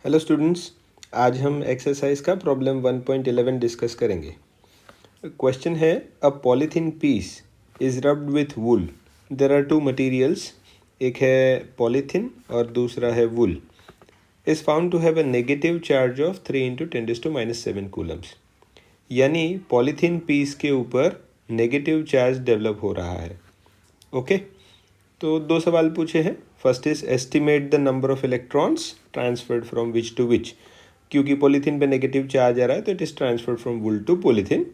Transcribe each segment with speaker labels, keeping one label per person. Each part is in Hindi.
Speaker 1: हेलो स्टूडेंट्स, आज हम एक्सरसाइज का प्रॉब्लम 1.11 डिस्कस करेंगे। क्वेश्चन है, a polythene piece is rubbed with wool. There are two materials, एक है पॉलीथीन और दूसरा है wool. Is found to have a negative charge of 3 × 10⁻⁷ coulombs. यानी पॉलीथीन पीस के ऊपर नेगेटिव चार्ज डेवलप हो रहा है। ओके तो दो सवाल पूछे हैं। First is estimate the number of electrons transferred from which to which. क्योंकि पॉलीथीन पे नेगेटिव चार्ज आ रहा है तो it is transferred from wool to polythene.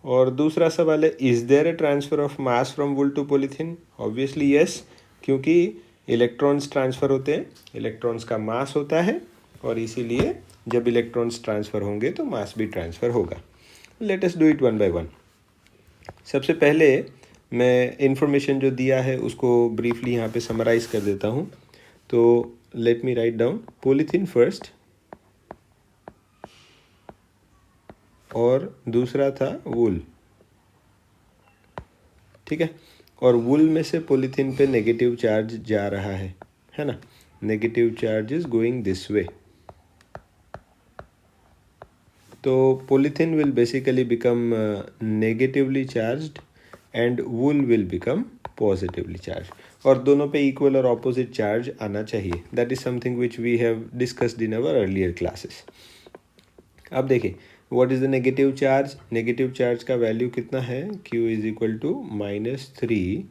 Speaker 1: और दूसरा सवाल है, is there a transfer of mass from wool to polythene. Obviously yes, क्योंकि इलेक्ट्रॉन्स ट्रांसफर होते हैं, इलेक्ट्रॉन्स का मास होता है और इसीलिए जब इलेक्ट्रॉन्स ट्रांसफर होंगे तो मास भी ट्रांसफर होगा। Let us do it one by one. सबसे पहले मैं इन्फॉर्मेशन जो दिया है उसको ब्रीफली यहाँ पे समराइज़ कर देता हूँ। तो लेट मी राइट डाउन पॉलीथीन फर्स्ट, और दूसरा था वूल। ठीक है, और वूल में से पॉलीथीन पे नेगेटिव चार्ज जा रहा है ना। Negative charge is going this way. तो polythene will basically become negatively charged and wool will become positively charge. और दोनों पे इक्वल और ऑपोजिट चार्ज आना चाहिए। That is something which we have discussed in our earlier classes. अब देखिए, what is the negative charge. Negative charge का वैल्यू कितना है, Q is equal to -3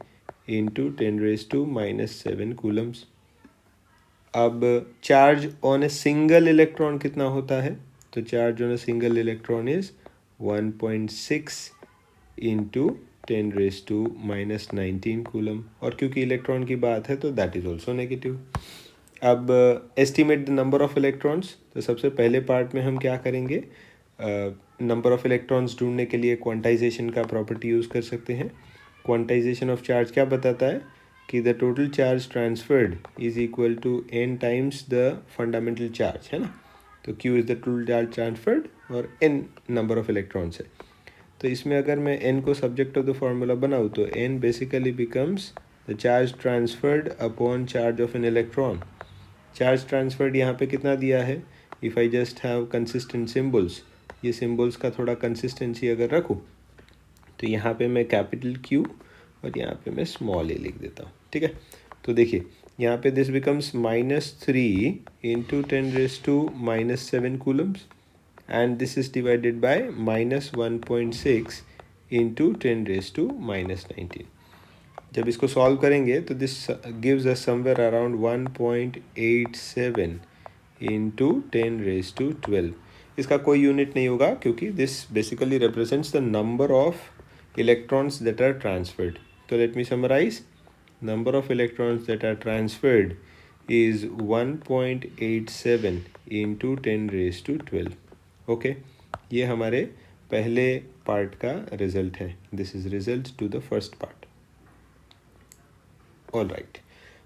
Speaker 1: × 10⁻⁷ coulombs. अब charge on a single electron कितना होता है, तो charge on a single electron is 1.6 × 10⁻⁻19 coulomb. और क्योंकि इलेक्ट्रॉन की बात है तो दैट इज ऑल्सो नेगेटिव। अब estimate the number of electrons. तो सबसे पहले पार्ट में हम क्या करेंगे, नंबर ऑफ इलेक्ट्रॉन्स ढूंढने के लिए क्वांटाइजेशन का प्रॉपर्टी यूज़ कर सकते हैं। क्वांटाइजेशन ऑफ चार्ज क्या बताता है कि the total charge transferred is equal to n times the fundamental charge, है ना। तो Q is the total charge transferred और n नंबर ऑफ इलेक्ट्रॉन्स है। तो इसमें अगर मैं n को सब्जेक्ट ऑफ द फॉर्मूला बनाऊँ तो n basically becomes the charge transferred upon charge of an electron. Charge transferred यहाँ पे कितना दिया है, if I just have consistent symbols, ये सिम्बल्स का थोड़ा कंसिस्टेंसी अगर रखूँ तो यहाँ पे मैं कैपिटल Q और यहाँ पे मैं स्मॉल a लिख देता हूँ। ठीक है, तो देखिए यहाँ पे this becomes -3 × 10⁻⁷ coulombs and this is divided by -1.6 × 10⁻⁻19। जब इसको सॉल्व करेंगे तो this gives us somewhere around 1.87 × 10⁻12। इसका कोई यूनिट नहीं होगा क्योंकि this basically represents the number of electrons that are transferred. तो let me summarise, number of electrons that are transferred is 1.87 × 10⁻12। Okay, ये हमारे पहले पार्ट का रिजल्ट है। This is result to the first part. All right,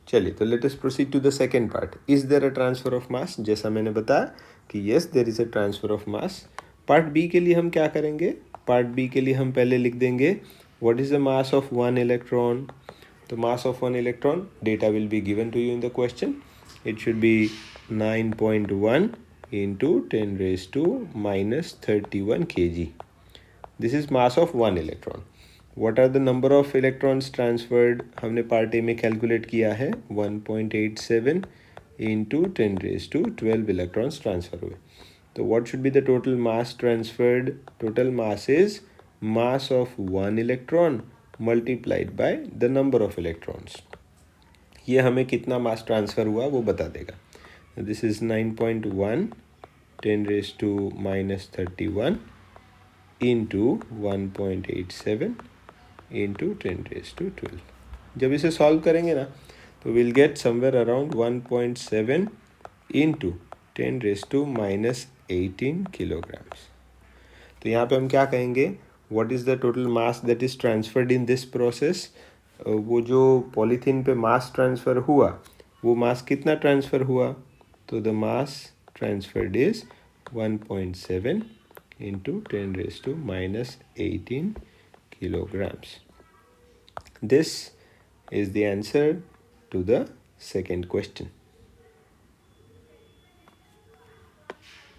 Speaker 1: चलिए तो let us proceed to the second part. Is there a transfer of mass. जैसा मैंने बताया कि yes there is a transfer of mass. Part B के लिए हम क्या करेंगे, पार्ट बी के लिए हम पहले लिख देंगे what is the mass of one electron. तो mass of one electron data will be given to you in the question. It should be 9.1 × 10⁻31 kg. This is mass of one electron. What are the number of electrons transferred, हमने पार्ट ए में कैलकुलेट किया है 1.87 × 10⁻12 इलेक्ट्रॉन्स ट्रांसफर हुए। तो what should be the total mass transferred. Total mass is mass of one electron multiplied by the number of electrons. ये हमें कितना मास ट्रांसफर हुआ वो बता देगा। This is 9.1 × 10⁻31 into 1.87 into 10⁻12। जब इसे सॉल्व करेंगे ना तो will get somewhere around 1.7 into 10⁻18 kilograms. तो यहाँ पे हम क्या कहेंगे, what is the total mass that is transferred in this process. वो जो पॉलीथीन पे मास ट्रांसफ़र हुआ वो मास कितना ट्रांसफ़र हुआ, तो the mass transferred is 1.7 into 10⁻18 kilograms. This is the answer to the second question.